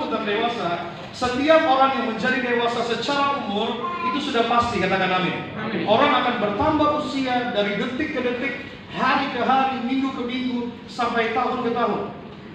tentang dewasa, setiap orang yang menjadi dewasa secara umur itu sudah pasti, katakan amin. Orang akan bertambah usia dari detik ke detik, hari ke hari, minggu ke minggu, sampai tahun ke tahun.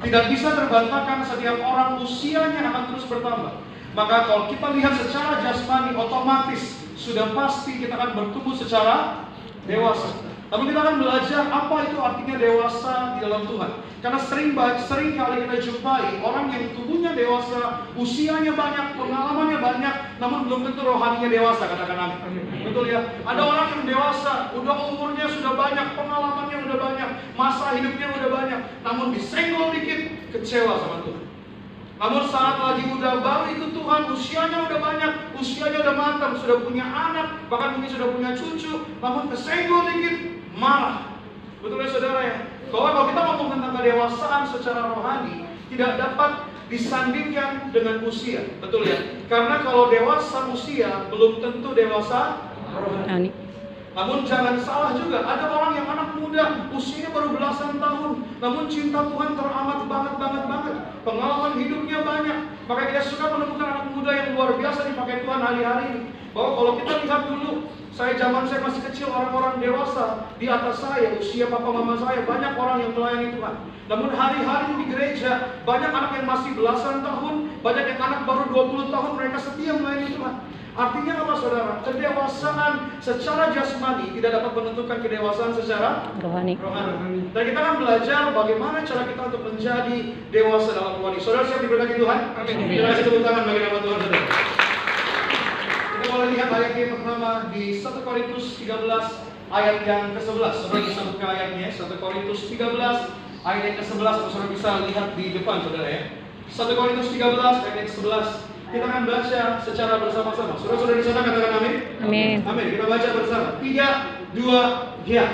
Tidak bisa terbantahkan setiap orang usianya akan terus bertambah. Maka kalau kita lihat secara jasmani, otomatis sudah pasti kita akan bertumbuh secara dewasa. Lalu kita akan belajar apa itu artinya dewasa di dalam Tuhan. Karena sering kali kita jumpai orang yang tubuhnya dewasa, usianya banyak, pengalamannya banyak, namun belum tentu rohaninya dewasa, katakan amin. Betul ya? Ada orang yang dewasa, udah umurnya sudah banyak, pengalamannya udah banyak, masa hidupnya udah banyak, namun disenggol dikit, kecewa sama Tuhan. Namun saat lagi udah baru itu Tuhan, usianya udah banyak, usianya udah mantap, sudah punya anak, bahkan mungkin sudah punya cucu, namun kesenggol dikit, marah. Betul ya saudara ya? Bahwa kalau kita ngomong tentang kedewasaan secara rohani, tidak dapat disandingkan dengan usia. Betul ya? Karena kalau dewasa usia, belum tentu dewasa rohani. Namun jangan salah juga, ada orang yang anak muda, usianya baru belasan tahun, namun cinta Tuhan teramat banget. Pengalaman hidupnya banyak. Maka kita suka menemukan anak muda yang luar biasa dipakai Tuhan hari-hari ini. Bahwa kalau kita lihat dulu, zaman saya masih kecil, orang-orang dewasa di atas saya, usia papa mama saya, banyak orang yang melayani Tuhan. Namun hari-hari di gereja, banyak anak yang masih belasan tahun, banyak yang anak baru 20 tahun, mereka setia melayani Tuhan. Artinya apa saudara? Kedewasaan secara jasmani tidak dapat menentukan kedewasaan secara rohani. Dan kita akan belajar bagaimana cara kita untuk menjadi dewasa dalam rohani. Saudara siap diberkati Tuhan? Amin. Kita kasih tepuk tangan bagi nama Tuhan saudara. Kita boleh lihat ayat yang pertama di 1 Korintus 13 ayat yang ke-11. Saudara bisa buka ayatnya, 1 Korintus 13 ayat yang ke-11. Saudara bisa lihat di depan saudara ya. 1 Korintus 13 ayat yang ke-11. Kita akan baca secara bersama-sama. Saudara-saudara di sana katakan amin. Amin. Amin. Kita baca bersama. 3, 2, ya.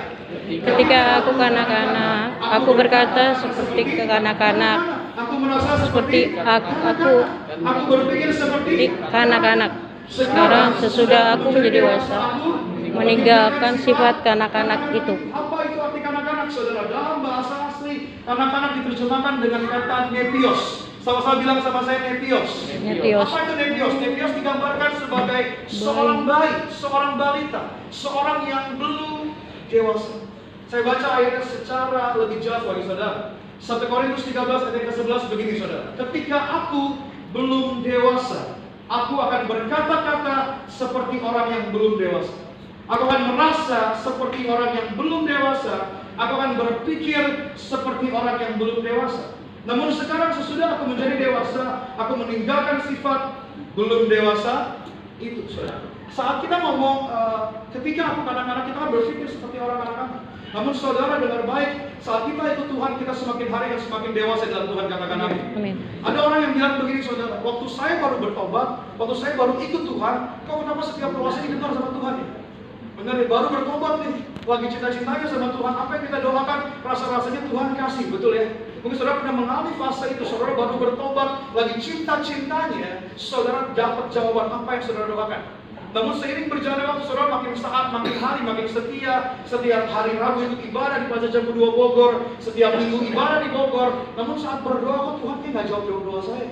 Ketika aku kanak-kanak, aku berkata seperti kekanak-kanak. Aku merasa seperti aku berpikir seperti kanak-kanak. Sekarang sesudah aku menjadi dewasa, meninggalkan sifat kanak-kanak itu. Apa itu arti kanak-kanak, saudara? Dalam bahasa asli, kanak-kanak diterjemahkan dengan kata nepios. Sama-sama bilang sama saya nepios. Apa itu nepios? Nepios digambarkan sebagai seorang bayi, seorang balita, seorang yang belum dewasa. Saya baca ayatnya secara lebih jelas bagi saudara. 1 Korintus 13 ayat ke-11 begini saudara. Ketika aku belum dewasa, aku akan berkata-kata seperti orang yang belum dewasa. Aku akan merasa seperti orang yang belum dewasa. Aku akan berpikir seperti orang yang belum dewasa. Namun sekarang sesudah aku menjadi dewasa, aku meninggalkan sifat belum dewasa itu, saudara. Saat kita ngomong, ketika aku kanak-kanak, kita berpikir seperti orang anak-anak. Namun saudara dengar baik, saat kita ikut Tuhan, kita semakin hari dan semakin dewasa dalam Tuhan, katakan amin. Ada orang yang bilang begini saudara, waktu saya baru bertobat, waktu saya baru ikut Tuhan, kau kenapa setiap doa saya didengar sama Tuhan ya? Benar ya, baru bertobat nih, lagi cinta-cintanya sama Tuhan, apa yang kita doakan, rasa-rasanya Tuhan kasih, betul ya? Mungkin saudara pernah mengalami fase itu, saudara baru bertobat, lagi cinta-cintanya, saudara dapat jawaban apa yang saudara doakan. Namun seiring berjalannya waktu, saudara makin saat, makin hari, makin setia. Setiap hari Rabu ikut ibadah di Plaza Jambu 2 Bogor, setiap minggu ibadah di Bogor. Namun saat berdoa, kok Tuhan nggak jawab doa saya?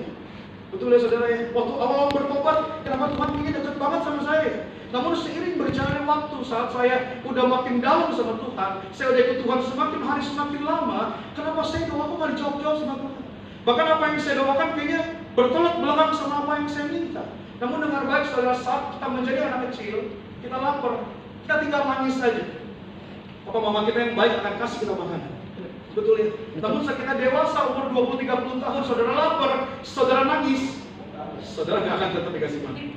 Betul ya saudara ya? Waktu awal bertobat, kenapa Tuhan ingin dekat banget sama saya? Namun seiring berjalannya waktu, saat saya udah makin dalam sama Tuhan, saya udah ikut Tuhan semakin hari semakin lama, kenapa saya doaku nggak dijawab-jawab sama Tuhan? Bahkan apa yang saya doakan kayaknya bertolak belakang sama apa yang saya minta. Namun dengar baik saudara, saat kita menjadi anak kecil, kita lapar, kita tinggal nangis saja. Papa mama kita yang baik akan kasih kita makanan. Betul ya? Namun saat kita dewasa, umur 20-30 tahun, saudara lapar, saudara nangis, saudara nggak akan tetap dikasih makan.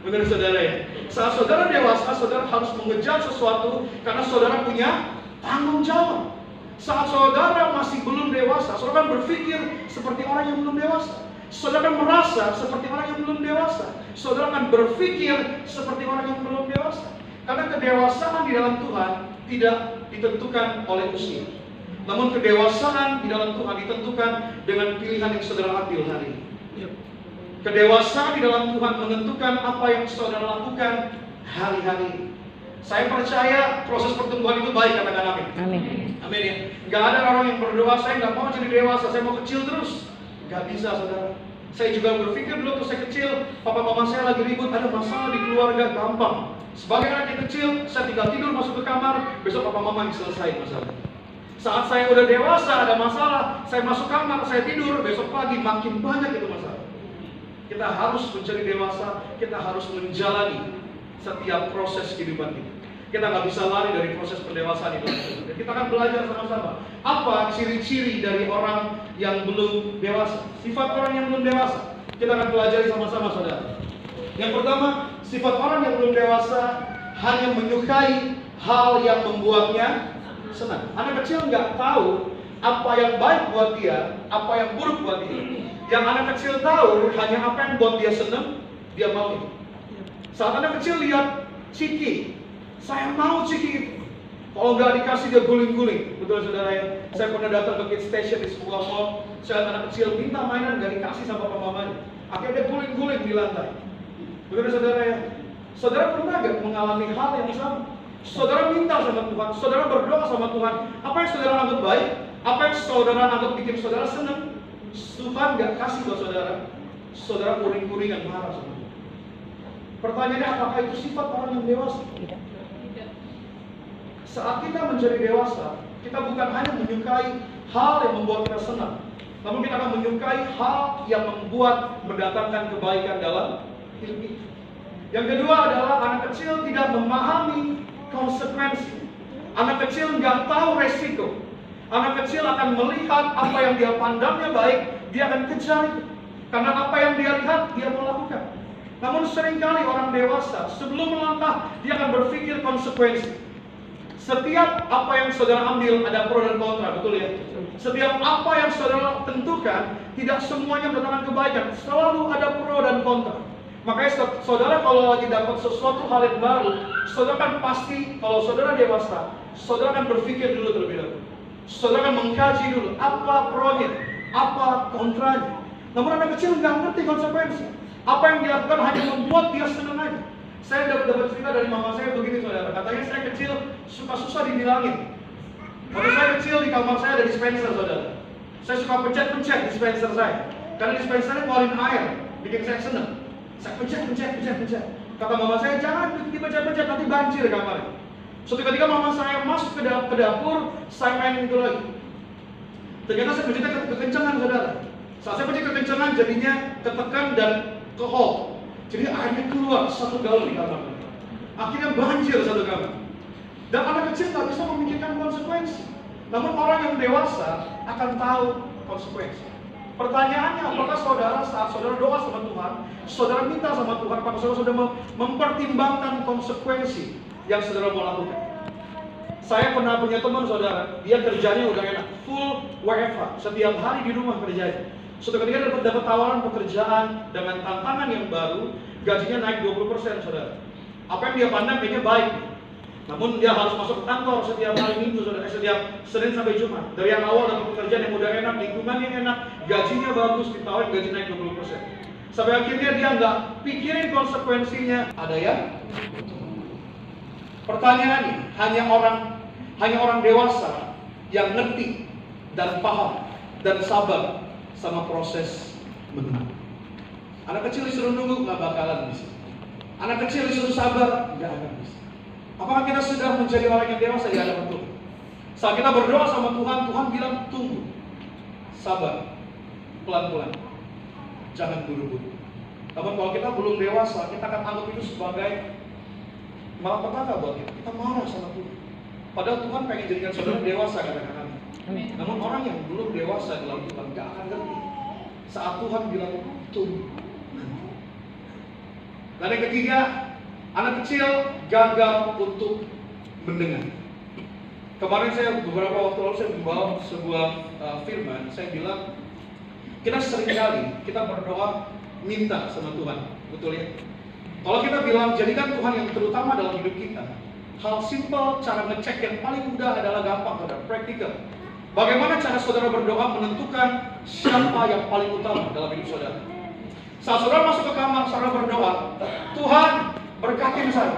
Benar saudara ya? Saat saudara dewasa, saudara harus mengejar sesuatu karena saudara punya tanggung jawab. Saat saudara masih belum dewasa, saudara akan berpikir seperti orang yang belum dewasa. Saudara akan merasa seperti orang yang belum dewasa. Saudara akan berpikir seperti orang yang belum dewasa. Karena kedewasaan di dalam Tuhan tidak ditentukan oleh usia. Namun kedewasaan di dalam Tuhan ditentukan dengan pilihan yang saudara ambil hari ini. Kedewasaan di dalam Tuhan menentukan apa yang saudara lakukan hari-hari. Saya percaya proses pertumbuhan itu baik, katakan amin. Amin. Amin ya. Gak ada orang yang berdoa, saya gak mau jadi dewasa, saya mau kecil terus. Gak bisa saudara. Saya juga berpikir dulu waktu saya kecil, papa mama saya lagi ribut, ada masalah di keluarga, gampang. Sebagai anak yang kecil, saya tinggal tidur masuk ke kamar, besok papa mama yang selesai masalah. Saat saya udah dewasa, ada masalah, saya masuk kamar, saya tidur, besok pagi makin banyak itu masalah. Kita harus menjadi dewasa, kita harus menjalani setiap proses kehidupan kita. Kita nggak bisa lari dari proses pendewasaan itu. Kita akan belajar sama-sama. Apa ciri-ciri dari orang yang belum dewasa? Sifat orang yang belum dewasa. Kita akan pelajari sama-sama, saudara. Yang pertama, sifat orang yang belum dewasa hanya menyukai hal yang membuatnya senang. Anak kecil nggak tahu apa yang baik buat dia, apa yang buruk buat dia. Yang anak kecil tahu hanya apa yang buat dia senang, dia mau itu. Saat anak kecil lihat ciki, saya mau ciki itu. Kalau nggak dikasih dia guling-guling. Betul saudara ya? Saya pernah datang ke kids station di sebuah mall. Saya lihat anak kecil minta mainan nggak dikasih sama papa mamanya. Akhirnya dia guling-guling di lantai. Betul saudara ya? Saudara pernah nggak mengalami hal yang sama? Saudara minta sama Tuhan, saudara berdoa sama Tuhan. Apa yang saudara anggap baik, apa yang saudara anggap bikin saudara senang, Tuhan nggak kasih buat saudara. Saudara kuring-kuringan marah sama Tuhan. Pertanyaannya, apakah itu sifat orang yang dewasa? Tidak. Saat kita menjadi dewasa, kita bukan hanya menyukai hal yang membuat kita senang, namun kita akan menyukai hal yang membuat mendatangkan kebaikan dalam hidup kita. Yang kedua adalah anak kecil tidak memahami konsekuensi. Anak kecil nggak tahu resiko. Anak kecil akan melihat apa yang dia pandangnya baik, dia akan kejar itu. Karena apa yang dia lihat, dia mau lakukan. Namun seringkali orang dewasa sebelum melangkah, dia akan berpikir konsekuensi. Setiap apa yang saudara ambil ada pro dan kontra, betul ya? Setiap apa yang saudara tentukan, tidak semuanya mendatangkan kebaikan. Selalu ada pro dan kontra. Makanya saudara kalau lagi dapat sesuatu hal yang baru, saudara kan pasti, kalau saudara dewasa, saudara akan berpikir dulu terlebih dahulu. Saudara akan mengkaji dulu, apa pro-nya, apa kontranya. Namun anak kecil nggak ngerti konsekuensi. Apa yang dilakukan hanya membuat dia senang aja. Saya dapat cerita dari mama saya begini saudara. Katanya saya kecil suka susah dibilangin. Waktu saya kecil di kamar saya ada dispenser saudara. Saya suka pencet-pencet dispenser saya. Karena dispensernya ngeluarin air, bikin saya senang. Saya pencet. Kata mama saya, jangan dipencet-pencet, nanti banjir kamarnya. Suatu ketika mama saya masuk ke dapur, saya main itu lagi. Ternyata saya pencetnya kekencangan saudara. Saat saya pencet kekencangan, jadinya ketekan dan kehol. Jadi airnya keluar satu galon di kamar. Akhirnya banjir satu kamar. Dan anak kecil tak bisa memikirkan konsekuensi. Namun orang yang dewasa akan tahu konsekuensi. Pertanyaannya, apakah saudara saat saudara doa sama Tuhan, saudara minta sama Tuhan, apakah saudara sudah mempertimbangkan konsekuensi yang saudara mau lakukan? Saya pernah punya teman saudara, dia kerjanya udah enak, full WFH, setiap hari di rumah kerjanya. Suatu ketika dapat tawaran pekerjaan dengan tantangan yang baru, gajinya naik 20% saudara. Apa yang dia pandang kayaknya baik. Namun dia harus masuk ke kantor setiap hari Minggu saudara, setiap Senin sampai Jumat. Dari yang awal dapat pekerjaan yang udah enak, lingkungan yang enak, gajinya bagus, ditawarin gaji naik 20%. Sampai akhirnya dia nggak pikirin konsekuensinya. Ada ya? Pertanyaannya, hanya orang dewasa yang ngerti dan paham dan sabar sama proses menunggu. Anak kecil disuruh nunggu nggak bakalan bisa. Anak kecil disuruh sabar nggak akan bisa. Apakah kita sudah menjadi orang yang dewasa? Ya, betul. Saat kita berdoa sama Tuhan, Tuhan bilang tunggu, sabar, pelan-pelan, jangan buru-buru. Namun kalau kita belum dewasa, kita akan anggap itu sebagai malapetaka buat kita. Kita marah sama Tuhan. Padahal Tuhan pengen jadikan saudara dewasa kadang-kadang. Namun orang yang belum dewasa dalam Tuhan gak akan ngerti saat Tuhan bilang tunggu. Dan yang ketiga, anak kecil gagal untuk mendengar. Kemarin saya beberapa waktu lalu saya membawa sebuah firman. Saya bilang kita seringkali kita berdoa minta sama Tuhan, betul ya? Kalau kita bilang jadikan Tuhan yang terutama dalam hidup kita, hal simpel cara ngecek yang paling mudah adalah gampang, saudara, praktikal. Bagaimana cara saudara berdoa menentukan siapa yang paling utama dalam hidup saudara? Saat saudara masuk ke kamar, saudara berdoa, Tuhan berkatin saya,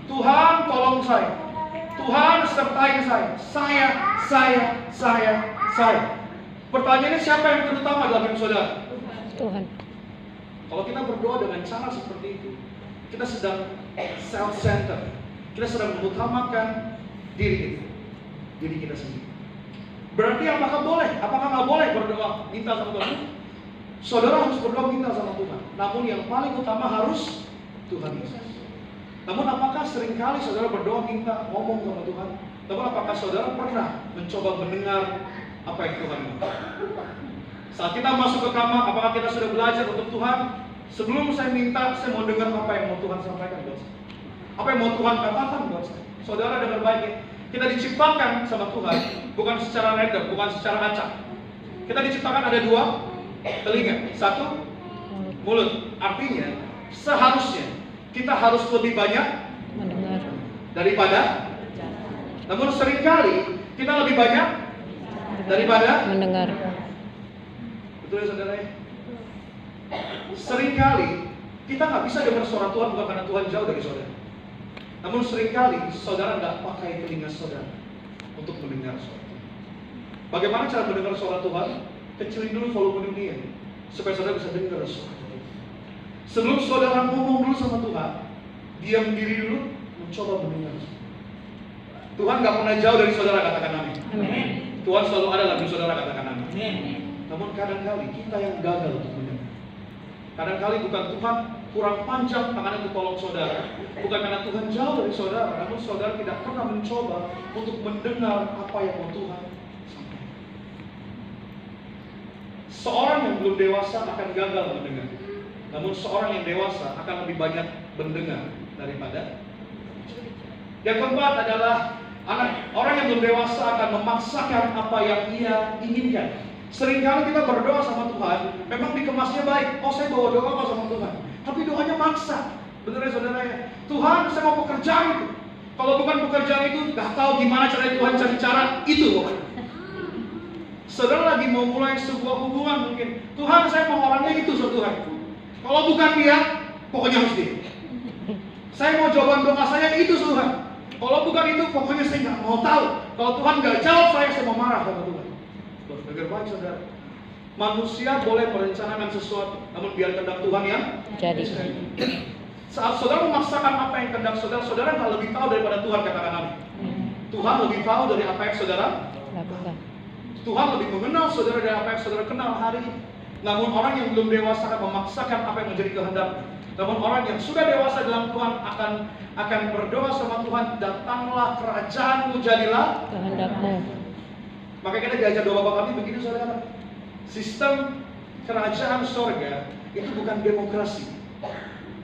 Tuhan tolong saya, Tuhan sertai saya. Pertanyaannya siapa yang terutama dalam hidup saudara? Tuhan. Kalau kita berdoa dengan cara seperti itu, kita sedang self-centered. Kita sedang mengutamakan diri kita sendiri. Berarti apakah boleh? Apakah nggak boleh berdoa minta sama Tuhan? Saudara harus berdoa minta sama Tuhan. Namun yang paling utama harus Tuhan Yesus. Namun apakah seringkali saudara berdoa minta ngomong sama Tuhan? Namun apakah saudara pernah mencoba mendengar apa yang Tuhan mau? Saat kita masuk ke kamar, apakah kita sudah belajar untuk Tuhan? Sebelum saya minta, saya mau dengar apa yang mau Tuhan sampaikan buat saya. Apa yang mau Tuhan katakan buat saya. Saudara dengar baik ya. Kita diciptakan sama Tuhan bukan secara random, bukan secara acak. Kita diciptakan ada dua telinga, satu mulut. Artinya seharusnya kita harus lebih banyak mendengar daripada, namun seringkali kita lebih banyak daripada mendengar. Betul ya saudara ya? Seringkali kita nggak bisa dengar suara Tuhan bukan karena Tuhan jauh dari saudara. Namun seringkali saudara nggak pakai telinga saudara untuk mendengar suara Tuhan. Bagaimana cara mendengar suara Tuhan? Kecilin dulu volume dunia supaya saudara bisa dengar suara Tuhan. Sebelum saudara ngomong dulu sama Tuhan, diam diri dulu, mencoba mendengar. Tuhan nggak pernah jauh dari saudara, katakan amin. Amin. Tuhan selalu ada dalam saudara, katakan amin. Namun kadang-kali kita yang gagal untuk mendengar. Kadang-kali bukan Tuhan kurang panjang tangannya untuk tolong saudara, bukan karena Tuhan jauh dari saudara, namun saudara tidak pernah mencoba untuk mendengar apa yang mau Tuhan sampaikan. Seorang yang belum dewasa akan gagal mendengar, namun seorang yang dewasa akan lebih banyak mendengar daripada. Yang keempat adalah orang yang belum dewasa akan memaksakan apa yang ia inginkan. Seringkali kita berdoa sama Tuhan, memang dikemasnya baik. Oh, saya bawa doa sama Tuhan, tapi doanya maksa. Benar ya saudara ya? Tuhan, saya mau pekerjaan itu. Kalau bukan pekerjaan itu, nggak tahu gimana caranya Tuhan cari cara itu pokoknya. Saudara lagi mau mulai sebuah hubungan mungkin. Tuhan, saya mau orangnya itu, Tuhan. Kalau bukan dia, pokoknya harus dia. Saya mau jawaban doa saya itu, Tuhan. Kalau bukan itu, pokoknya saya nggak mau tahu. Kalau Tuhan nggak jawab saya mau marah sama Tuhan. Dengar baik saudara. Manusia boleh merencanakan sesuatu, namun biar kehendak Tuhan yang Jadi. Saat saudara memaksakan apa yang kehendak saudara, saudara nggak lebih tahu daripada Tuhan, katakan amin. Tuhan lebih tahu dari apa yang saudara Lakukan. Tuhan lebih mengenal saudara dari apa yang saudara kenal hari ini. Namun orang yang belum dewasa akan memaksakan apa yang menjadi kehendak. Namun orang yang sudah dewasa dalam Tuhan akan berdoa sama Tuhan, datanglah kerajaanmu, jadilah Kehendakmu. Maka kita diajar doa Bapa kami begini saudara. Sistem kerajaan sorga itu bukan demokrasi.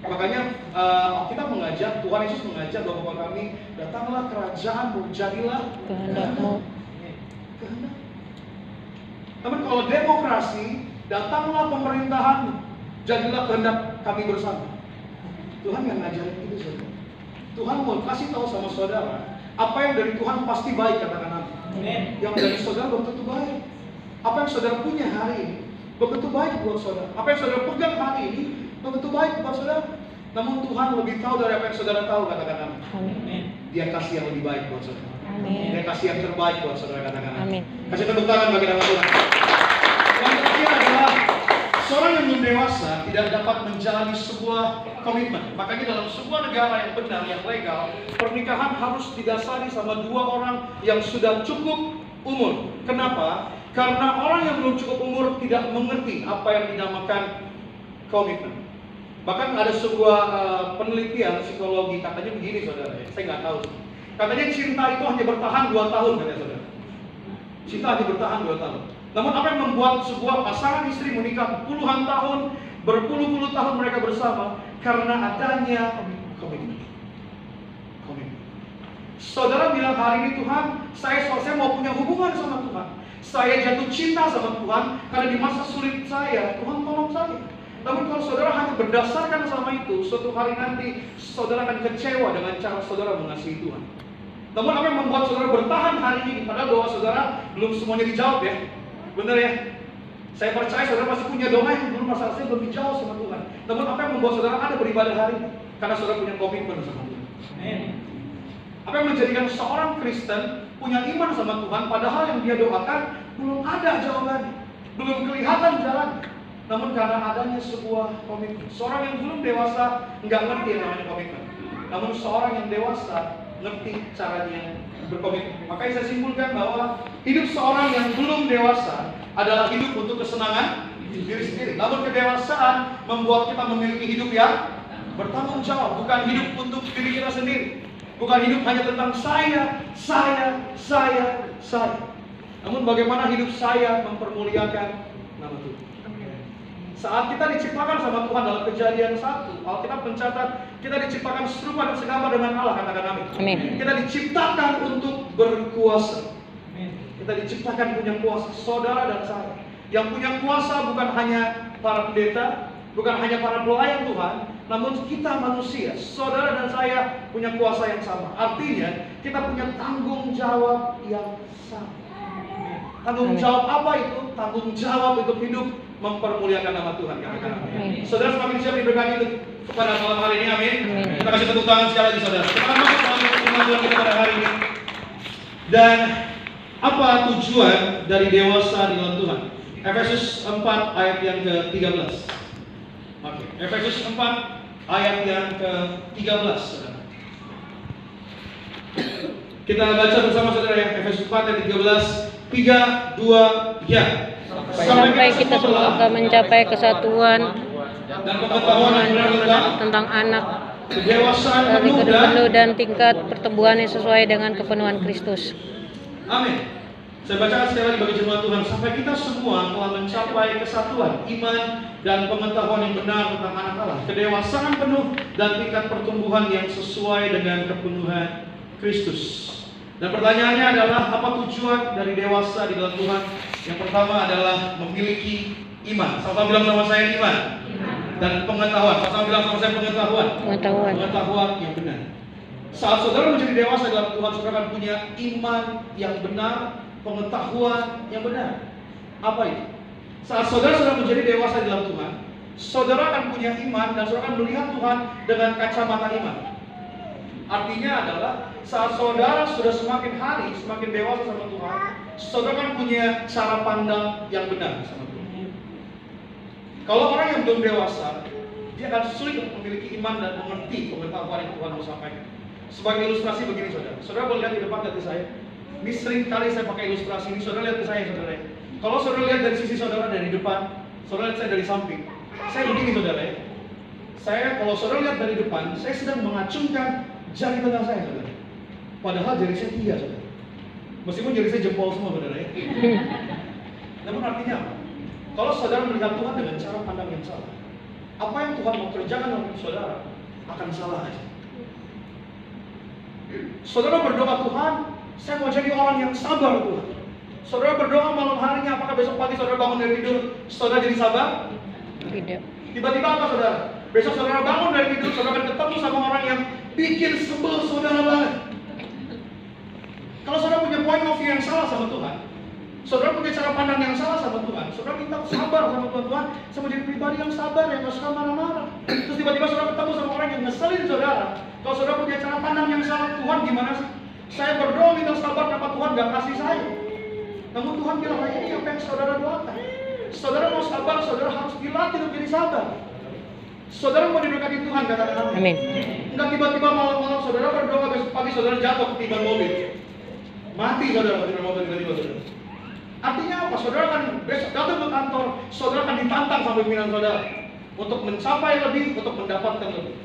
Makanya kita mengajak, Tuhan Yesus mengajak doa Bapa kami, datanglah kerajaanmu, jadilah Kehendakmu. kehendak. Namun kalau demokrasi, datanglah pemerintahanmu, jadilah kehendak kami bersama. Tuhan yang ngajarin itu saudara. Tuhan mau kasih tahu sama saudara, apa yang dari Tuhan pasti baik, katakan amin. Yang dari saudara belum tentu baik. Apa yang saudara punya hari ini belum tentu baik buat saudara. Apa yang saudara pegang hari ini belum tentu baik buat saudara. Namun Tuhan lebih tahu dari apa yang saudara tahu, katakan amin. Dia kasih yang lebih baik buat saudara. Amin. Dia kasih yang terbaik buat saudara, katakan Amin. Kasih tepuk tangan bagi nama Tuhan. Yang terakhir adalah seorang yang belum dewasa tidak dapat menjalani sebuah komitmen. Makanya dalam sebuah negara yang benar, yang legal, pernikahan harus didasari sama dua orang yang sudah cukup umur. Kenapa? Karena orang yang belum cukup umur tidak mengerti apa yang dinamakan komitmen. Bahkan ada sebuah penelitian psikologi, katanya begini saudara, saya nggak tahu. Katanya cinta itu hanya bertahan 2 tahun, katanya saudara. Cinta hanya bertahan 2 tahun. Namun apa yang membuat sebuah pasangan istri menikah puluhan tahun, berpuluh-puluh tahun mereka bersama? Karena adanya komitmen. Saudara bilang hari ini, Tuhan, saya mau punya hubungan sama Tuhan. Saya jatuh cinta sama Tuhan karena di masa sulit saya, Tuhan tolong saya. Namun kalau saudara hanya berdasarkan sama itu, suatu hari nanti saudara akan kecewa dengan cara saudara mengasihi Tuhan. Namun apa yang membuat saudara bertahan hari ini, padahal doa saudara belum semuanya dijawab ya. Benar ya? Saya percaya saudara pasti punya doa yang belum, masalah saya belum dijawab sama Tuhan. Namun apa yang membuat saudara ada beribadah hari ini? Karena saudara punya komitmen sama Tuhan. Amin. Apa yang menjadikan seorang Kristen punya iman sama Tuhan, padahal yang dia doakan belum ada jawabannya, belum kelihatan jalan. namun karena adanya sebuah komitmen. Seorang yang belum dewasa nggak ngerti yang namanya komitmen. Namun seorang yang dewasa ngerti caranya berkomitmen. Makanya saya simpulkan bahwa hidup seorang yang belum dewasa adalah hidup untuk kesenangan diri sendiri. Namun kedewasaan membuat kita memiliki hidup yang bertanggung jawab, bukan hidup untuk diri kita sendiri. Bukan hidup hanya tentang saya. Namun bagaimana hidup saya mempermuliakan nama Tuhan. Saat kita diciptakan sama Tuhan dalam Kejadian 1, Alkitab mencatat kita diciptakan serupa dan segambar dengan Allah, katakan amin. Amin. Kita diciptakan untuk berkuasa. Kita diciptakan punya kuasa, saudara dan saya. Yang punya kuasa bukan hanya para pendeta, bukan hanya para pelayan Tuhan, namun kita manusia, saudara dan saya punya kuasa yang sama. Artinya kita punya tanggung jawab yang sama. Tanggung jawab apa itu? Tanggung jawab untuk hidup mempermuliakan nama Tuhan. Saudara semakin siap diberkati pada malam hari ini, amin. Kita kasih tepuk tangan sekali lagi, saudara. Kita masuk dalam firman Tuhan kita pada hari ini. Dan apa tujuan dari dewasa di dalam Tuhan? Efesus 4 ayat yang ke-13. Oke, Efesus 4 ayat yang ke-13, saudara. Kita baca bersama saudara ya, Efesus 4 ayat 13. 3, 2, ya. Sampai kita semua akan mencapai kesatuan dan pengetahuan yang benar tentang anak, kedewasaan penuh dan tingkat pertumbuhan yang sesuai dengan kepenuhan Kristus. Amin. Saya bacakan sekali lagi bagi jemaat Tuhan. Sampai kita semua telah mencapai kesatuan iman dan pengetahuan yang benar tentang anak Allah, kedewasaan penuh dan tingkat pertumbuhan yang sesuai dengan kepenuhan Kristus. Dan pertanyaannya adalah, apa tujuan dari dewasa di dalam Tuhan? Yang pertama adalah memiliki iman. Sama-sama bilang sama saya iman. Dan pengetahuan. Sama-sama bilang sama saya pengetahuan. Pengetahuan yang benar. Saat saudara menjadi dewasa dalam Tuhan, saudara akan punya iman yang benar, pengetahuan yang benar. Apa itu? Saat saudara sudah menjadi dewasa di dalam Tuhan, saudara akan punya iman dan saudara akan melihat Tuhan dengan kacamata iman. Artinya adalah saat saudara sudah semakin hari, semakin dewasa sama Tuhan, saudara kan punya cara pandang yang benar sama Tuhan. Kalau orang yang belum dewasa, dia akan sulit untuk memiliki iman dan mengerti pengetahuan yang Tuhan mau sampaikan. Sebagai ilustrasi begini saudara, saudara boleh lihat di depan ke saya. Ini sering kali saya pakai ilustrasi ini, saudara lihat ke saya saudara. Kalau saudara lihat dari sisi saudara dari depan, saudara lihat saya dari samping. Saya begini saudara ya. Kalau saudara lihat dari depan, saya sedang mengacungkan jari tengah saya, saudara. Padahal jari saya 3, saudara. Meskipun jari saya jempol semua, saudara ya. Namun artinya apa? Kalau saudara melihat Tuhan dengan cara pandang yang salah, apa yang Tuhan mau kerjakan dalam hidup saudara akan salah aja. Saudara berdoa, Tuhan, saya mau jadi orang yang sabar, Tuhan. Saudara berdoa malam harinya, apakah besok pagi saudara bangun dari tidur, saudara jadi sabar? Tidak. Tiba-tiba apa saudara? Besok saudara bangun dari tidur, saudara akan ketemu sama orang yang bikin sebel saudara banget. Kalau saudara punya point of view yang salah sama Tuhan, saudara punya cara pandang yang salah sama Tuhan, saudara minta sabar sama Tuhan. Tuhan, saya mau jadi pribadi yang sabar, yang gak suka marah-marah. Terus tiba-tiba saudara ketemu sama orang yang ngeselin saudara. Kalau saudara punya cara pandang yang salah, Tuhan gimana sih? Saya berdoa minta sabar, kenapa Tuhan gak kasih saya? Namun Tuhan bilang, ini apa yang saudara doakan. Saudara mau sabar, saudara harus dilatih untuk jadi sabar. Saudara mau diberkati Tuhan, katakan amin. Enggak tiba-tiba malam-malam saudara berdoa, besok pagi saudara jatuh ketiban mobil. Mati saudara ketiban mobil tiba-tiba saudara. Artinya apa? Saudara akan besok datang ke kantor, saudara akan ditantang sama pimpinan saudara untuk mencapai lebih, untuk mendapatkan lebih.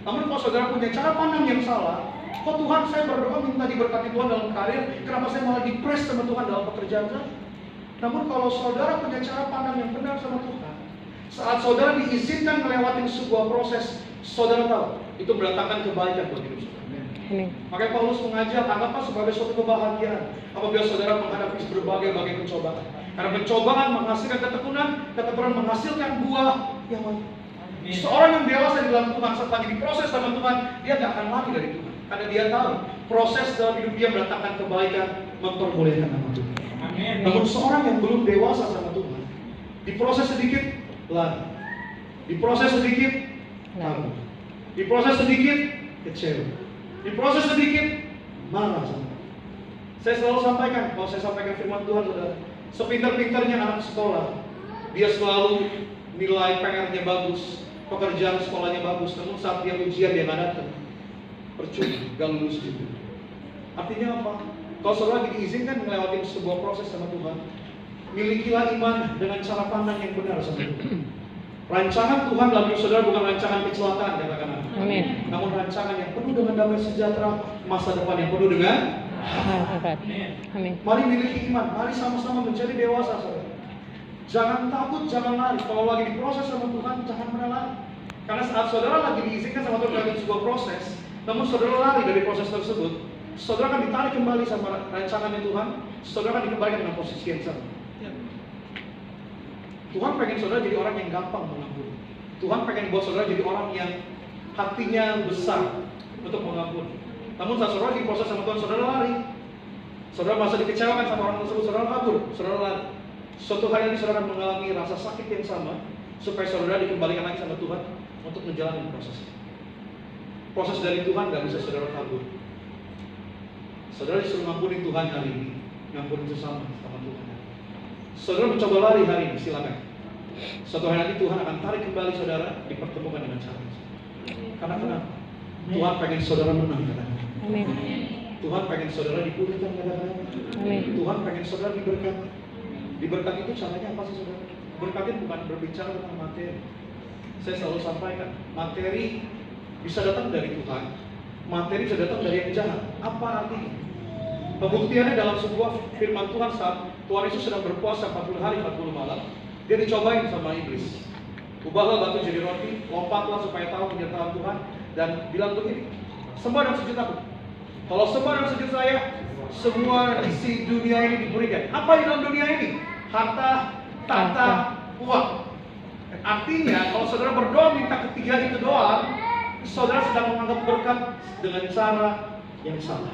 Namun kalau saudara punya cara pandang yang salah, kok Tuhan saya berdoa minta diberkati Tuhan dalam karir, kenapa saya malah dipres sama Tuhan dalam pekerjaan saya? Namun kalau saudara punya cara pandang yang benar sama Tuhan, saat saudara diizinkan melewati sebuah proses, saudara tahu itu mendatangkan kebaikan buat hidup saudara. Makanya Paulus mengajak, anggaplah sebagai suatu kebahagiaan apabila saudara menghadapi berbagai pencobaan. Karena pencobaan menghasilkan ketekunan, ketekunan menghasilkan buah yang baik. Seorang yang dewasa di dalam Tuhan, saat lagi diproses sama Tuhan, dia tidak akan lari dari Tuhan. Karena dia tahu proses dalam hidup dia mendatangkan kebaikan, mempermuliakan nama Tuhan. Namun seorang yang belum dewasa sama Tuhan, diproses sedikit, lari. Diproses sedikit, lari. Diproses sedikit, kecewa. Diproses sedikit, marah sama. Saya selalu sampaikan, kalau saya sampaikan firman Tuhan, saudara, sepintar-pintarnya anak sekolah, dia selalu nilai PR-nya bagus, pekerjaan sekolahnya bagus, namun saat dia ujian dia nggak datang, percuma, gak lulus juga. Artinya apa? Kalau saudara lagi diizinkan melewati sebuah proses sama Tuhan, milikilah iman dengan cara pandang yang benar sama Tuhan. Rancangan Tuhan dalam hidup saudara bukan rancangan kecelakaan, katakan amin. Namun rancangan yang penuh dengan damai sejahtera, masa depan yang penuh dengan amin. Mari miliki iman, mari sama-sama menjadi dewasa, saudara. Jangan takut, jangan lari. Kalau lagi diproses sama Tuhan, jangan pernah lari. Karena saat saudara lagi diizinkan sama Tuhan dalam sebuah proses, namun saudara lari dari proses tersebut, saudara akan ditarik kembali sama rancangan Tuhan. Saudara akan dikembalikan dengan posisi yang sama. Tuhan pengen saudara jadi orang yang gampang mengampuni. Tuhan pengen buat saudara jadi orang yang hatinya besar untuk mengampuni. Namun saat saudara diproses sama Tuhan, saudara lari. Saudara merasa dikecewakan sama orang tersebut, saudara kabur, saudara lari. Suatu hari ini saudara akan mengalami rasa sakit yang sama, supaya saudara dikembalikan lagi sama Tuhan untuk menjalani proses. Proses dari Tuhan gak bisa saudara kabur. Saudara disuruh ngampuni Tuhan hari ini, ngampuni sesama sama Tuhan. Saudara mencoba lari hari ini, silakan. Suatu hari nanti Tuhan akan tarik kembali saudara, dipertemukan dengan cara itu. Karena kenapa? Tuhan pengen saudara menang, katakan. Amin. Tuhan pengen saudara dipulihkan, katakan. Amin. Tuhan pengen saudara diberkati. Diberkati itu caranya apa sih, saudara? Berkati bukan berbicara tentang materi. Saya selalu sampaikan, materi bisa datang dari Tuhan, materi bisa datang dari yang jahat. Apa artinya? Pembuktiannya dalam sebuah firman Tuhan saat Tuhan Yesus sedang berpuasa 40 hari 40 malam, dia dicobain sama iblis. Ubahlah batu jadi roti, lompatlah supaya tahu penyertaan Tuhan, dan bilang begini, sembah dan sujud aku. Kalau sembah dan sujud saya, semua isi dunia ini diberikan. Apa di dalam dunia ini? Harta, tahta, uang. Artinya kalau saudara berdoa minta ketiga itu doang, saudara sedang menganggap berkat dengan cara yang salah.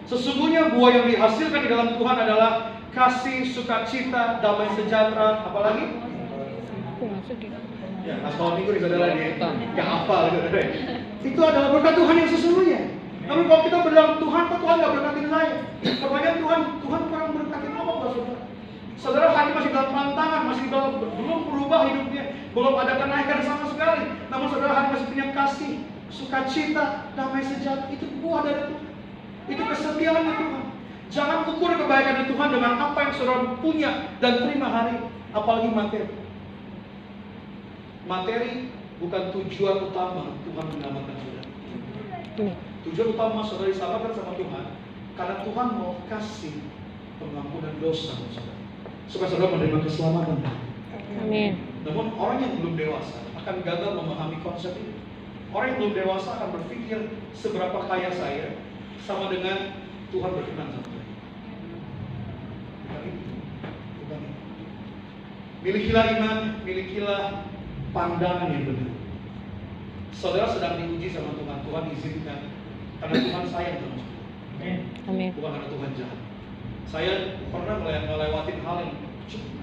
Sesungguhnya buah yang dihasilkan di dalam Tuhan adalah kasih, sukacita, damai sejahtera, apalagi? Ya, asal minggu nih saudara dia nggak hafal saudara. Itu adalah berkat Tuhan yang sesungguhnya. Namun kalau kita berdoa Tuhan, kok Tuhan nggak berkatin saya? Pertanyaan Tuhan kurang berkatin apa buat saudara? Saudara hari masih dalam tantangan, masih belum berubah hidupnya, belum ada kenaikan sama sekali. Namun saudara hari masih punya kasih, sukacita, damai sejahtera. Itu buah dari Tuhan. Itu kesetiaan Tuhan. Jangan ukur kebaikan Tuhan dengan apa yang saudara punya dan terima hari, apalagi materi. Materi bukan tujuan utama Tuhan menyelamatkan saudara. Tujuan utama saudara diselamatkan sama Tuhan karena Tuhan mau kasih pengampunan dosa saudara, supaya saudara menerima keselamatan. Amin. Namun orang yang belum dewasa akan gagal memahami konsep ini. Orang yang belum dewasa akan berpikir seberapa kaya saya sama dengan Tuhan berkenan sama saya. Milikilah iman, milikilah pandangan yang benar. Saudara sedang diuji sama Tuhan, Tuhan izinkan karena Tuhan sayang sama saudara. Amin. Bukan karena Tuhan jahat. Saya pernah melewati hal yang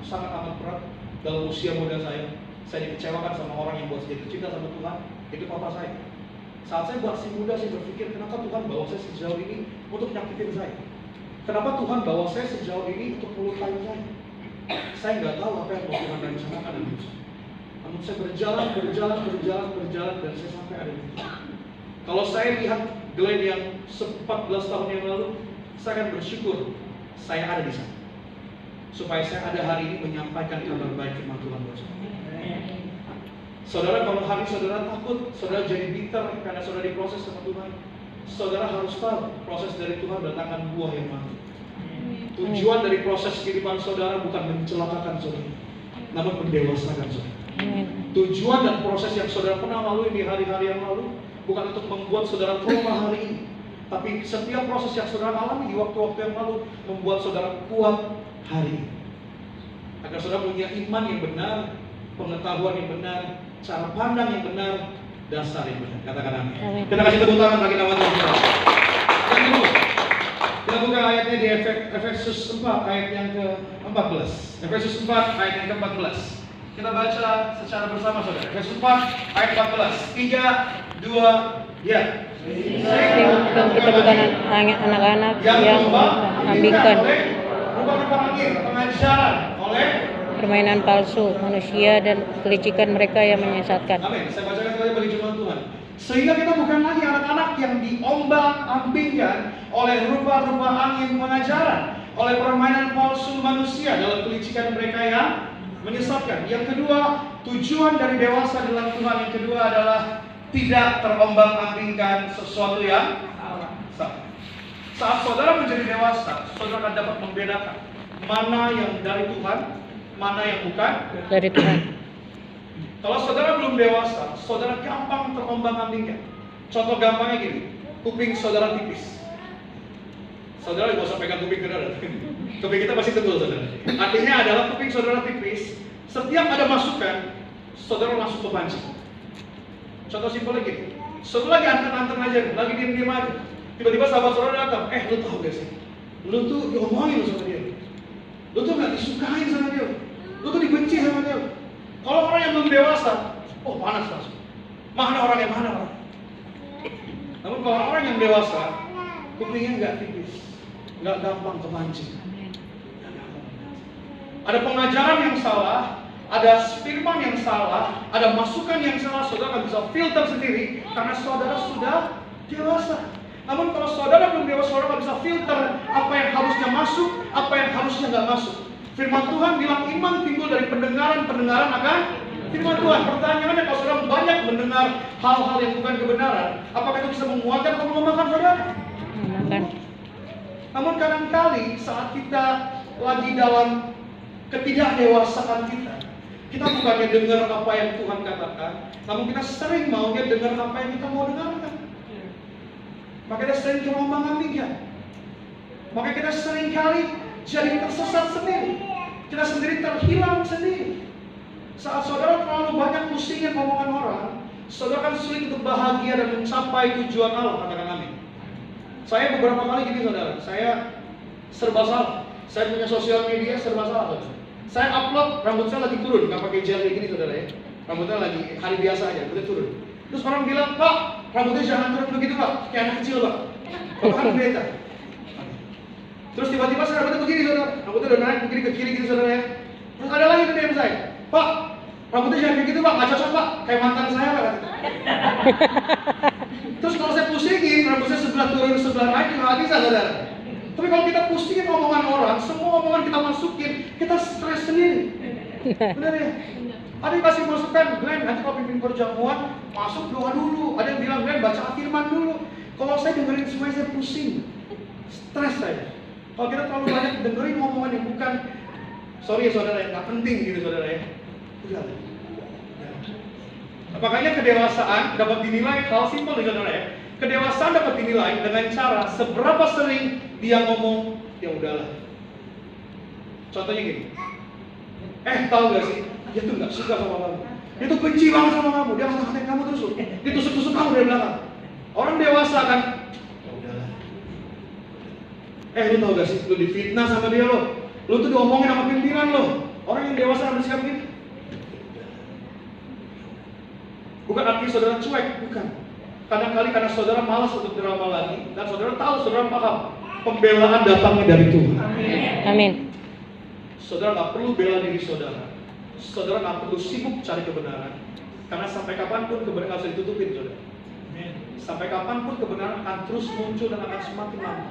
sangat amat berat dalam usia muda saya. Saya dikecewakan sama orang yang buat saya jatuh cinta sama Tuhan. Itu papa saya. Saat saya masih muda, saya berpikir, kenapa Tuhan bawa saya sejauh ini untuk nyakitin saya? Kenapa Tuhan bawa saya sejauh ini untuk melukai saya? Saya nggak tahu apa yang mau Tuhan rencanakan dalam hidup saya. Namun saya berjalan, dan saya sampai ada di sini. Kalau saya lihat Glenn yang 14 tahun yang lalu, saya akan bersyukur saya ada di sana. Supaya saya ada hari ini menyampaikan kabar baik firman Tuhan buat saya. Saudara, kalau hari saudara takut, saudara jadi bitter karena saudara diproses sama Tuhan, saudara harus tahu proses dari Tuhan mendatangkan buah yang mantap. Tujuan dari proses kehidupan saudara bukan mencelakakan saudara, namun mendewasakan saudara. Tujuan dan proses yang saudara pernah lalui di hari-hari yang lalu bukan untuk membuat saudara trauma hari ini, tapi setiap proses yang saudara alami di waktu-waktu yang lalu membuat saudara kuat hari ini. Agar saudara punya iman yang benar, pengetahuan yang benar, cara pandang yang benar, dasar yang benar. Katakan amin. Kita kasih tepuk tangan bagi nama Tuhan. Yang kedua, kita buka ayatnya di Efesus 4 ayat yang ke-14. Efesus 4 ayat yang ke-14. Kita baca secara bersama saudara. Efesus 4 ayat 14. 3, 2, ya. Kita bukan anak-anak yang mengambilkan rupa-rupa langit, pengajaran oleh permainan palsu manusia dan kelicikan mereka yang menyesatkan. Amin. Saya bacakan kembali bagi firman Tuhan. Sehingga kita bukan lagi anak-anak yang diombang-ambingkan oleh rupa-rupa angin pengajaran, oleh permainan palsu manusia dalam kelicikan mereka yang menyesatkan. Yang kedua, tujuan dari dewasa dalam Tuhan yang kedua adalah tidak terombang-ambingkan sesuatu yang salah. Saat saudara menjadi dewasa, saudara akan dapat membedakan mana yang dari Tuhan, mana yang bukan Dari Tuhan. Kalau saudara belum dewasa, saudara gampang terombang-ambingkan. Contoh gampangnya gini, kuping saudara tipis. Saudara nggak usah pegang kuping saudara. Kuping kita masih tebal, saudara. Artinya adalah kuping saudara tipis, setiap ada masukan, saudara langsung kepancing. Contoh simpelnya gini, saudara lagi anten-anten aja, lagi diem-diem aja. Tiba-tiba sahabat saudara datang, lu tahu gak sih? Lu tuh diomongin sama dia. Lu tuh gak disukain sama dia. Lu tuh dibenci sama dia. Kalau orang yang belum dewasa, oh panas langsung. Mana orang yang mana orang? Namun kalau orang yang dewasa, kupingnya nggak tipis, nggak gampang kepancing. Ada pengajaran yang salah, ada firman yang salah, ada masukan yang salah, saudara akan bisa filter sendiri karena saudara sudah dewasa. Namun kalau saudara belum dewasa, saudara nggak bisa filter apa yang harusnya masuk, apa yang harusnya nggak masuk. Firman Tuhan bilang iman timbul dari pendengaran akan firman Tuhan. Pertanyaannya, kalau saudara banyak mendengar hal-hal yang bukan kebenaran, apakah itu bisa menguatkan atau melemahkan saudara? Melemahkan. Namun kadang-kali saat kita lagi dalam ketidakdewasaan kita bukannya dengar apa yang Tuhan katakan, namun kita sering maunya dengar apa yang kita mau dengarkan. Maka kita sering terombang-ambingkan. Maka kita sering kali jadi tersesat sendiri. Kita sendiri terhilang sendiri. Saat saudara terlalu banyak pusingin omongan orang, saudara kan sulit untuk bahagia dan mencapai tujuan Allah. Katakan amin. Saya beberapa kali gini saudara, saya serba salah. Saya punya sosial media serba salah saudara. Saya upload, rambut saya lagi turun, nggak pakai gel kayak gini saudara ya. Rambutnya lagi hari biasa aja, rambutnya turun. Terus orang bilang, Pak, rambutnya jangan turun begitu Pak, kayak anak kecil Pak. Bapak kan pendeta. Terus tiba-tiba saya rambutnya begini saudara, rambutnya udah naik begini ke kiri gitu saudara ya. Terus ada lagi tuh DM saya, Pak, rambutnya jangan kayak gitu Pak, nggak cocok Pak, kayak mantan saya Pak. Terus kalau saya pusingin, rambut saya sebelah turun, sebelah naik, nggak bisa saudara. Tapi kalau kita pusingin omongan orang, semua omongan kita masukin, kita stres sendiri. Benar ya? Ada yang kasih masukan, Glenn, nanti kalau pimpin perjamuan, masuk doa dulu. Ada yang bilang, Glenn, baca firman dulu. Kalau saya dengerin semuanya, saya pusing. Stres saya. Kalau kita terlalu banyak dengerin omongan yang bukan, sorry ya saudara ya, nggak penting gitu saudara ya. Udah. Makanya kedewasaan dapat dinilai hal simpel nih saudara ya. Kedewasaan dapat dinilai dengan cara seberapa sering dia ngomong, ya udahlah. Contohnya gini, tahu gak sih, dia tuh gak suka sama kamu, dia tuh benci banget sama kamu, dia ngata-ngatain kamu terus, dia tusuk-tusuk kamu dari belakang. Orang dewasa kan, ya udahlah. Lu tahu gak sih, lu difitnah sama dia lu tuh diomongin sama pimpinan lo. Orang yang dewasa harus sikap gitu. Bukan arti saudara cuek, bukan. Kadang-kali karena saudara malas untuk beramal lagi, dan saudara tahu, saudara paham, pembelaan datangnya dari Tuhan. Amin. Saudara nggak perlu bela diri saudara. Saudara nggak perlu sibuk cari kebenaran. Karena sampai kapanpun kebenaran nggak bisa ditutupin, saudara. Sampai kapanpun kebenaran akan terus muncul dan akan semakin lama.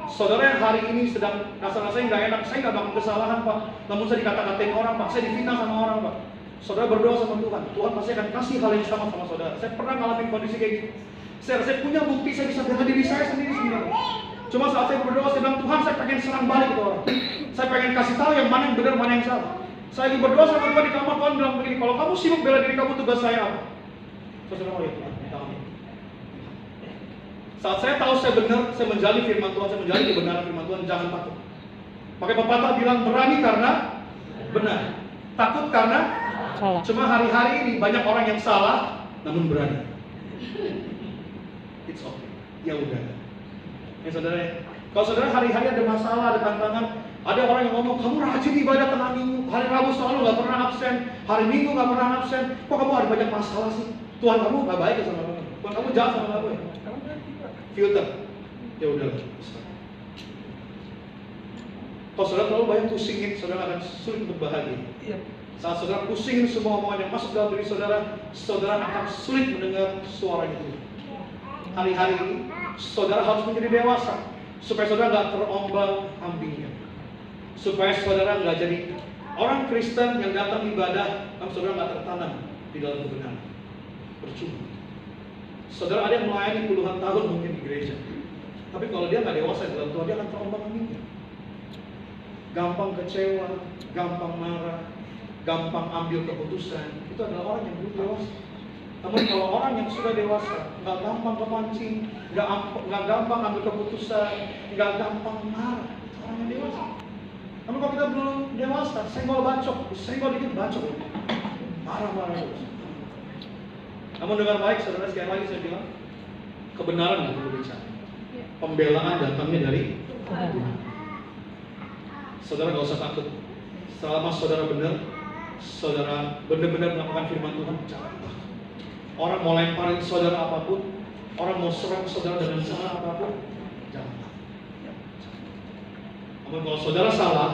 Saudara yang hari ini sedang rasa-rasanya nggak enak, saya nggak melakukan kesalahan Pak, namun saya dikata-katain orang Pak, saya difitnah sama orang Pak. Saudara berdoa sama Tuhan, Tuhan pasti akan kasih hal yang sama saudara. Saya pernah ngalamin kondisi kayak gitu. Saya punya bukti, saya bisa bela diri saya sendiri sebenarnya. Cuma saat saya berdoa, saya bilang, Tuhan saya pengen serang balik ke orang. Saya pengen kasih tahu yang mana yang benar, mana yang salah. Saya lagi berdoa sama Tuhan di kamar, Tuhan bilang begini, kalau kamu sibuk bela diri kamu, tugas saya apa? Saudara, oh ya Tuhan, saat saya tahu saya benar, saya menjalani firman Tuhan, saya menjalani kebenaran firman Tuhan, jangan takut. Makanya pepatah bilang, berani karena benar, takut karena salah. Cuma hari-hari ini banyak orang yang salah, namun berani. It's okay, ya udah. Ya saudara, kalau saudara hari-hari ada masalah, ada tantangan, ada orang yang ngomong, kamu rajin ibadah tengah minggu, hari Rabu selalu nggak pernah absen, hari Minggu nggak pernah absen, kok kamu ada banyak masalah sih? Tuhan kamu nggak baik ya sama kamu, Tuhan kamu jahat sama kamu ya? Filter, ya udah. Kalau saudara terlalu banyak pusingin, saudara akan sulit untuk bahagia. Saat saudara pusingin semua omongan yang masuk dalam diri saudara, saudara akan sulit mendengar suara itu. Hari-hari ini, saudara harus menjadi dewasa, supaya saudara nggak terombang-ambingnya. Supaya saudara nggak jadi orang Kristen yang datang ibadah, tapi saudara nggak tertanam di dalam kebenaran. Percuma. Saudara ada yang melayani puluhan tahun mungkin di gereja, tapi kalau dia nggak dewasa di dalam Tuhan, dia akan terombang-ambingnya. Gampang kecewa, gampang marah, gampang ambil keputusan. Itu adalah orang yang belum dewasa. Namun kalau orang yang sudah dewasa, nggak gampang kemancing, nggak gampang ambil keputusan, nggak gampang marah. Itu orang yang dewasa. Namun kalau kita belum dewasa, senggol bacok, senggol dikit bacok, marah-marah terus. Namun dengan baik, saudara, sekali lagi saya bilang, kebenaran yang perlu bicara. Pembelaan datangnya dari Tuhan. Saudara nggak usah takut. Selama saudara benar, saudara benar-benar melakukan firman Tuhan, jangan takut. Orang mau lemparin saudara apapun, orang mau serang saudara dengan cara apapun, jangan takut. Namun kalau saudara salah,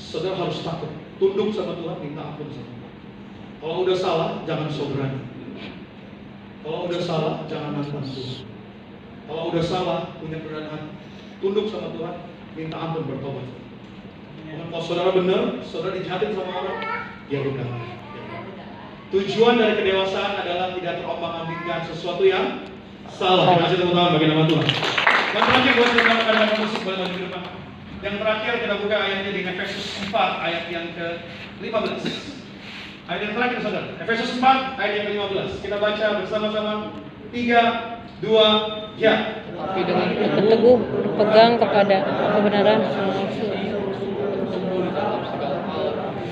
saudara harus takut. Tunduk sama Tuhan, minta ampun sama Tuhan. Kalau udah salah, jangan sobrani. Kalau udah salah, jangan nantang Tuhan. Kalau udah salah, punya kebenaran hati, tunduk sama Tuhan, minta ampun, bertobat. Kalau saudara benar, saudara dijahatin sama orang, ya udah. Tujuan dari kedewasaan adalah tidak terombang-ambingkan sesuatu yang salah. Terima kasih teman-teman, bagi nama Tuhan. Yang terakhir buat kita ada musik boleh maju ke depan. Yang terakhir kita buka ayatnya di Efesus 4 ayat yang ke-15. Ayat yang terakhir saudara, Efesus 4 ayat yang ke-15. Kita baca bersama-sama. 3, 2, ya. Tapi dengan teguh berpegang kepada kebenaran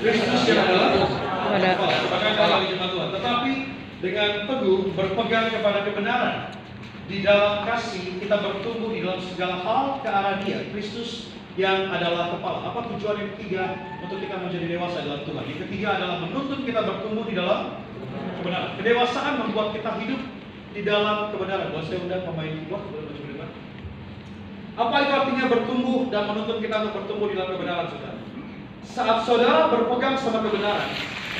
Kristus yang adalah kepada tetapi dengan teguh berpegang kepada kebenaran, di dalam kasih kita bertumbuh di dalam segala hal ke arah Dia, Kristus yang adalah kepala. Apa tujuan yang ketiga untuk kita menjadi dewasa dalam Tuhan? Yang ketiga adalah menuntut kita bertumbuh di dalam kebenaran. Kedewasaan membuat kita hidup di dalam kebenaran. Boleh saya undang pemain keyboard, boleh maju ke depan. Apa itu artinya bertumbuh dan menuntut kita untuk bertumbuh di dalam kebenaran, saudara? Saat saudara berpegang sama kebenaran,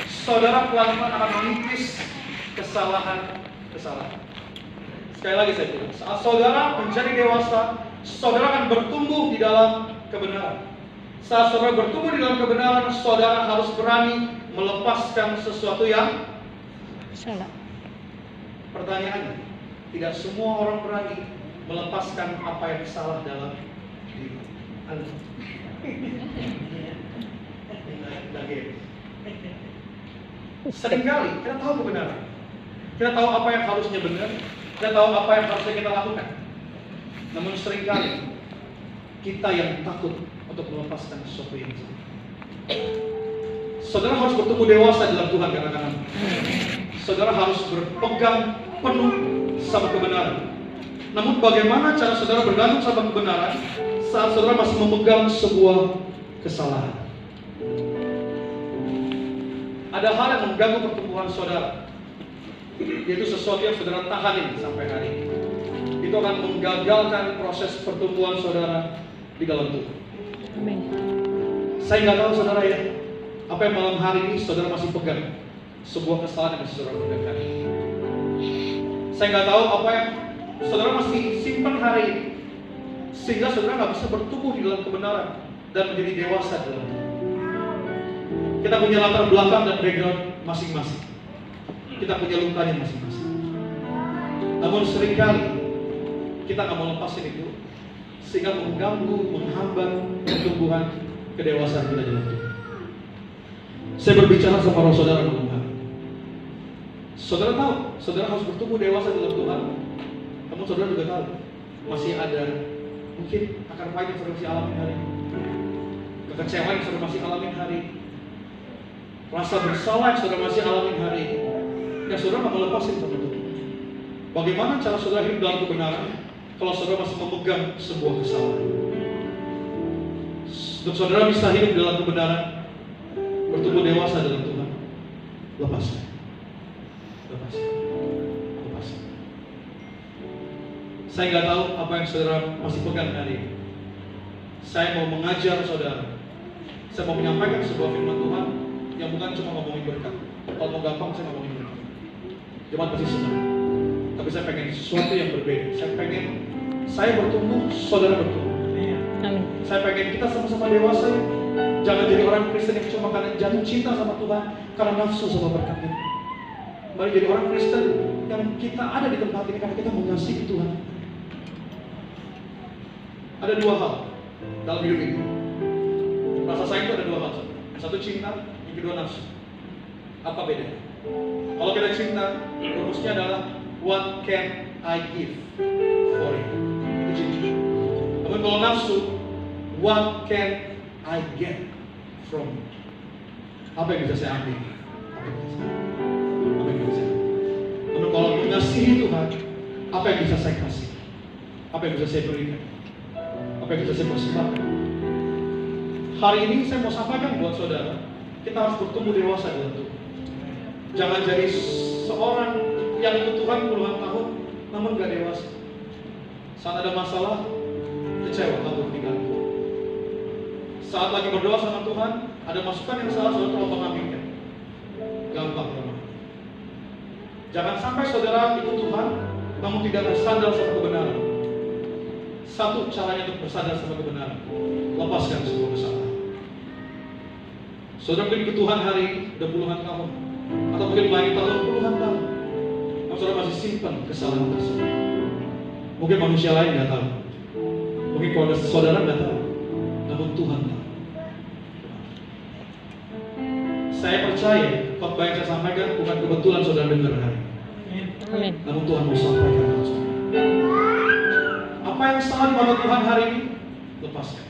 saudara pelan-pelan akan mengikis kesalahan. Sekali lagi saya bilang, saat saudara menjadi dewasa, saudara akan bertumbuh di dalam kebenaran. Saat saudara bertumbuh di dalam kebenaran, saudara harus berani melepaskan sesuatu yang salah. Pertanyaannya, tidak semua orang berani melepaskan apa yang salah dalam diri Anda. Seringkali kita tahu kebenaran, kita tahu apa yang harusnya benar, kita tahu apa yang harusnya kita lakukan. Namun seringkali kita yang takut untuk melepaskan sesuatu yang salah. Saudara harus bertumbuh dewasa dalam Tuhan, katakan. Saudara harus berpegang penuh sama kebenaran. Namun bagaimana cara saudara bergantung sama kebenaran saat saudara masih memegang sebuah kesalahan? Ada hal yang mengganggu pertumbuhan saudara, yaitu sesuatu yang saudara tahanin sampai hari ini. Itu akan menggagalkan proses pertumbuhan saudara di dalam Tuhan. Amin. Saya nggak tahu saudara ya, apa yang malam hari ini saudara masih pegang sebuah kesalahan yang saudara pegangkan. Saya nggak tahu apa yang saudara masih simpan hari ini, sehingga saudara nggak bisa bertumbuh di dalam kebenaran dan menjadi dewasa dalam Tuhan. Kita punya latar belakang dan background masing-masing. Kita punya lukanya masing-masing. Namun seringkali kita nggak mau lepasin itu, sehingga mengganggu, menghambat pertumbuhan kedewasaan kita dalam Tuhan. Saya berbicara sama roh saudara malam hari. Saudara tahu, saudara harus bertumbuh dewasa dalam Tuhan. Namun saudara juga tahu, masih ada mungkin akar pahit yang saudara masih alami hari ini, kekecewaan yang saudara masih alami hari ini, rasa bersalah yang saudara masih alami hari ini. Ya saudara nggak melepasin sama Tuhan. Bagaimana cara saudara hidup dalam kebenaran kalau saudara masih memegang sebuah kesalahan? Untuk saudara bisa hidup dalam kebenaran, bertumbuh dewasa dalam Tuhan, lepaskan. Saya nggak tahu apa yang saudara masih pegang hari ini. Saya mau mengajar saudara. Saya mau menyampaikan sebuah firman Tuhan yang bukan cuma ngomongin berkat. Kalau mau gampang saya ngomongin berkat. Jemaat pasti senang. Tapi saya pengen sesuatu yang berbeda. Saya pengen saya bertumbuh, saudara bertumbuh. Amin. Saya pengen kita sama-sama dewasa ya. Jangan jadi orang Kristen yang cuma karena jatuh cinta sama Tuhan, karena nafsu sama berkatnya. Mari jadi orang Kristen yang kita ada di tempat ini karena kita mengasihi Tuhan. Ada dua hal dalam hidup ini. Rasa sayang itu ada dua hal. Yang satu cinta, yang kedua nafsu. Apa bedanya? Kalau kita cinta, rumusnya adalah what can I give for it? Itu cinta. Namun kalau nafsu, what can I get from it? Apa yang bisa saya ambil? Apa yang bisa saya ambil? Namun kalau mengasihi Tuhan, apa yang bisa saya kasih? Apa yang bisa saya berikan? Apa yang bisa saya persembahkan? Hari ini saya mau sampaikan buat saudara, kita harus bertumbuh dewasa dalam Tuhan. Jangan jadi seorang yang ikut Tuhan puluhan tahun, namun gak dewasa. Saat ada masalah, kecewa, kabur tinggal Tuhan. Saat lagi berdoa sama Tuhan, ada masukan yang salah, saudara tolong mengaminkan. Gampang teman. Jangan sampai saudara ikut Tuhan, namun tidak bersandar sama kebenaran. Satu caranya untuk bersandar sama kebenaran, lepaskan semua kesalahan. Saudara mungkin ikut Tuhan hari ini udah puluhan tahun, atau mungkin lain tahun puluhan tahun, namun saudara masih simpan kesalahan tersebut. Mungkin manusia lain nggak tahu, mungkin keluarga saudara nggak tahu, namun Tuhan tahu. Saya percaya khotbah yang saya sampaikan bukan kebetulan saudara dengar hari ini, Amin. namun Tuhan mau sampaikan buat saudara. Apa yang salah di mata Tuhan hari ini, lepaskan.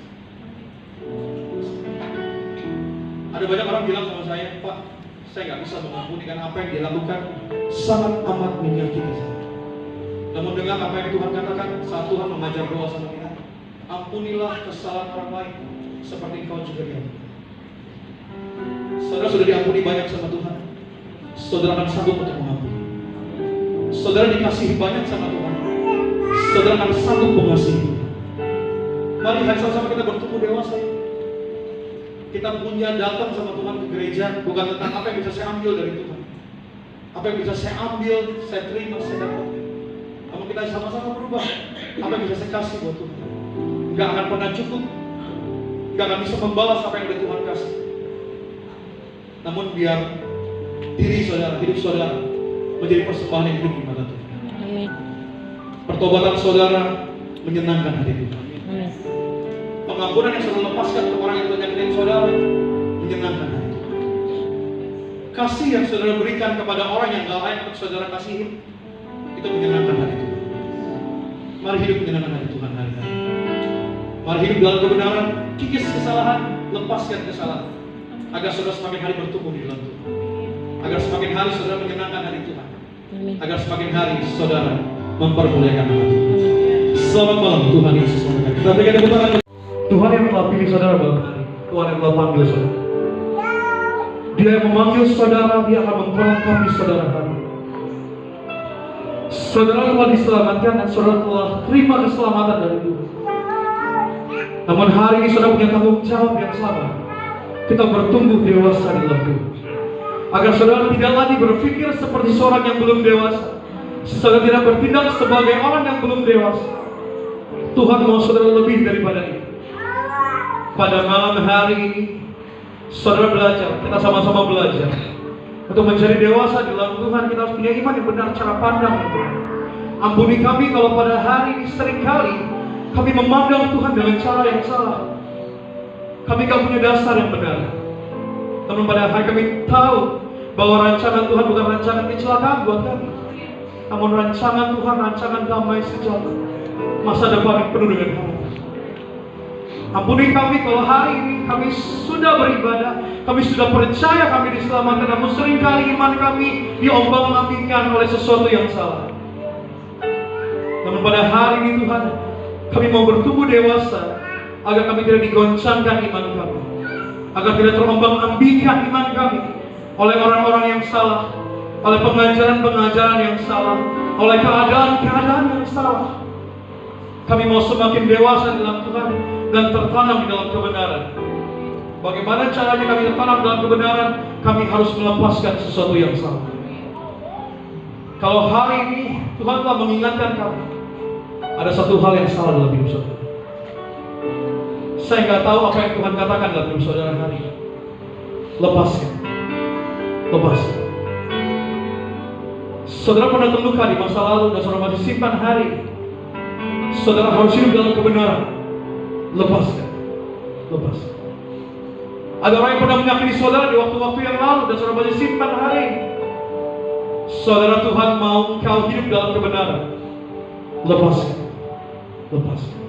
Ada banyak orang bilang sama saya, Pak, saya nggak bisa mengampuni karena apa yang dia lakukan sangat amat menyakiti saya. Namun dengar apa yang Tuhan katakan saat Tuhan mengajar doa sama kita, ampunilah kesalahan orang lain seperti engkau juga diampuni. Saudara sudah diampuni banyak sama Tuhan, saudara akan sanggup untuk mengampuni. Saudara dikasihi banyak sama Tuhan, saudara akan sanggup mengasihi. Mari hari sama-sama kita bertumbuh dewasa. Kita punya datang sama Tuhan ke gereja bukan tentang apa yang bisa saya ambil dari Tuhan, apa yang bisa saya ambil, saya terima, saya dapat. Namun kita sama-sama berubah. Apa yang bisa saya kasih buat Tuhan? Gak akan pernah cukup, gak akan bisa membalas apa yang udah Tuhan kasih. Namun biar diri saudara, hidup saudara menjadi persembahan yang hidup di mata Tuhan. Amin. Pertobatan saudara menyenangkan hati Tuhan. Amin. Pengampunan yang saudara lepaskan untuk orang yang menyakitin saudara menyenangkan hati Tuhan. Kasih yang saudara berikan kepada orang yang gak layak untuk saudara kasihin, itu menyenangkan hati Tuhan. Mari hidup menyenangkan hati Tuhan hari-hari. Mari hidup dalam kebenaran, kikis kesalahan, lepaskan kesalahan, agar saudara semakin hari bertumbuh di dalam Tuhan. Agar semakin hari saudara menyenangkan hati Tuhan. Amin. Agar semakin hari saudara mempermuliakan nama Tuhan. Selamat malam, Tuhan Yesus memberkati. Kita berikan tepuk tangan. Tuhan yang telah pilih saudara malam hari, Tuhan yang telah panggil saudara. Dia yang memanggil saudara, dia akan memperlengkapi saudara hari. Saudara telah diselamatkan dan saudara telah terima keselamatan dari Tuhan. Namun hari ini saudara punya tanggung jawab yang sama. Kita bertumbuh dewasa di dalam Tuhan. Agar saudara tidak lagi berpikir seperti seorang yang belum dewasa. Saudara tidak bertindak sebagai orang yang belum dewasa. Tuhan mau saudara lebih daripada itu. Pada malam hari ini saudara belajar, kita sama-sama belajar. Untuk menjadi dewasa di dalam Tuhan, kita harus punya iman yang benar, cara pandang yang benar. Ampuni kami kalau pada hari ini seringkali kami memandang Tuhan dengan cara yang salah. Kami gak punya dasar yang benar. Namun pada hari kami tahu bahwa rancangan Tuhan bukan rancangan kecelakaan buat kami, namun rancangan Tuhan, rancangan damai sejahtera, masa depan yang penuh dengan harapan. Ampuni kami kalau hari ini kami sudah beribadah, kami sudah percaya kami diselamatkan, namun seringkali iman kami diombang-ambingkan oleh sesuatu yang salah. Namun pada hari ini Tuhan, kami mau bertumbuh dewasa agar kami tidak digoncangkan iman kami, agar tidak terombang-ambingkan iman kami oleh orang-orang yang salah, oleh pengajaran-pengajaran yang salah, oleh keadaan-keadaan yang salah. Kami mau semakin dewasa dalam Tuhan dan tertanam di dalam kebenaran. Bagaimana caranya kami tertanam dalam kebenaran? Kami harus melepaskan sesuatu yang salah. Kalau hari ini Tuhan telah mengingatkan kami, ada satu hal yang salah dalam hidup saudara. Saya nggak tahu apa yang Tuhan katakan dalam hidup saudara hari ini. Lepaskan. Lepaskan. Saudara pernah terluka di masa lalu dan saudara masih simpan hari ini. Saudara harus hidup dalam kebenaran. Lepaskan. Lepaskan. Ada orang yang pernah menyakiti saudara di waktu-waktu yang lalu dan saudara masih simpan hari ini. Saudara, Tuhan mau engkau hidup dalam kebenaran. Lepaskan. Lepaskan.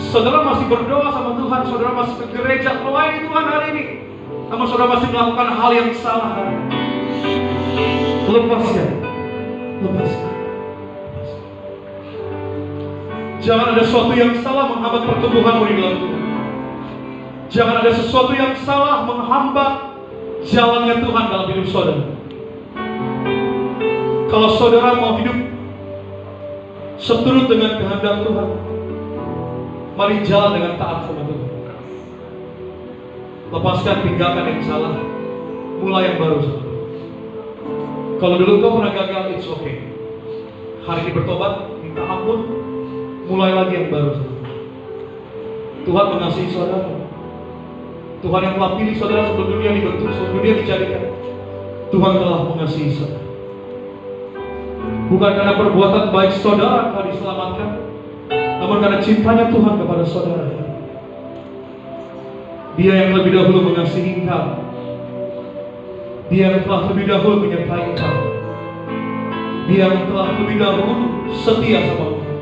Saudara masih berdoa sama Tuhan, saudara masih ke gereja melayani Tuhan hari ini, namun saudara masih melakukan hal yang salah hari ini. Lepaskan. Lepaskan. Jangan ada sesuatu yang salah menghambat pertumbuhanmu di dalam Tuhan. Jangan ada sesuatu yang salah menghambat jalannya Tuhan dalam hidup saudara. Kalau saudara mau hidup seturut dengan kehendak Tuhan, mari jalan dengan taat sama Tuhan. Lepaskan, tinggalkan yang salah, mulai yang baru saudara. Kalau dulu kau pernah gagal, it's okay. Hari ini bertobat, minta ampun, mulai lagi yang baru saudara. Tuhan mengasihi saudara. Tuhan yang telah pilih saudara sebelum dunia dibentuk, sebelum dunia dijadikan. Tuhan telah mengasihi saudara. Bukan karena perbuatan baik saudara kau diselamatkan, namun karena cintanya Tuhan kepada saudara. Dia yang lebih dahulu mengasihi engkau. Dia yang telah lebih dahulu menyertai engkau. Dia yang telah lebih dahulu setia sama engkau.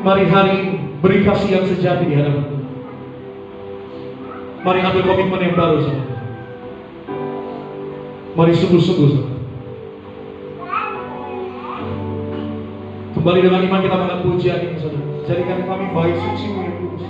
Mari hari ini beri kasih yang sejati di hadapan Tuhan. Mari ambil komitmen yang baru sama Tuhan. Mari sungguh-sungguh sama. Kembali dengan iman kita mengenai pujian ini saudara. Jadikan kami baik suci-Mu yang kudus.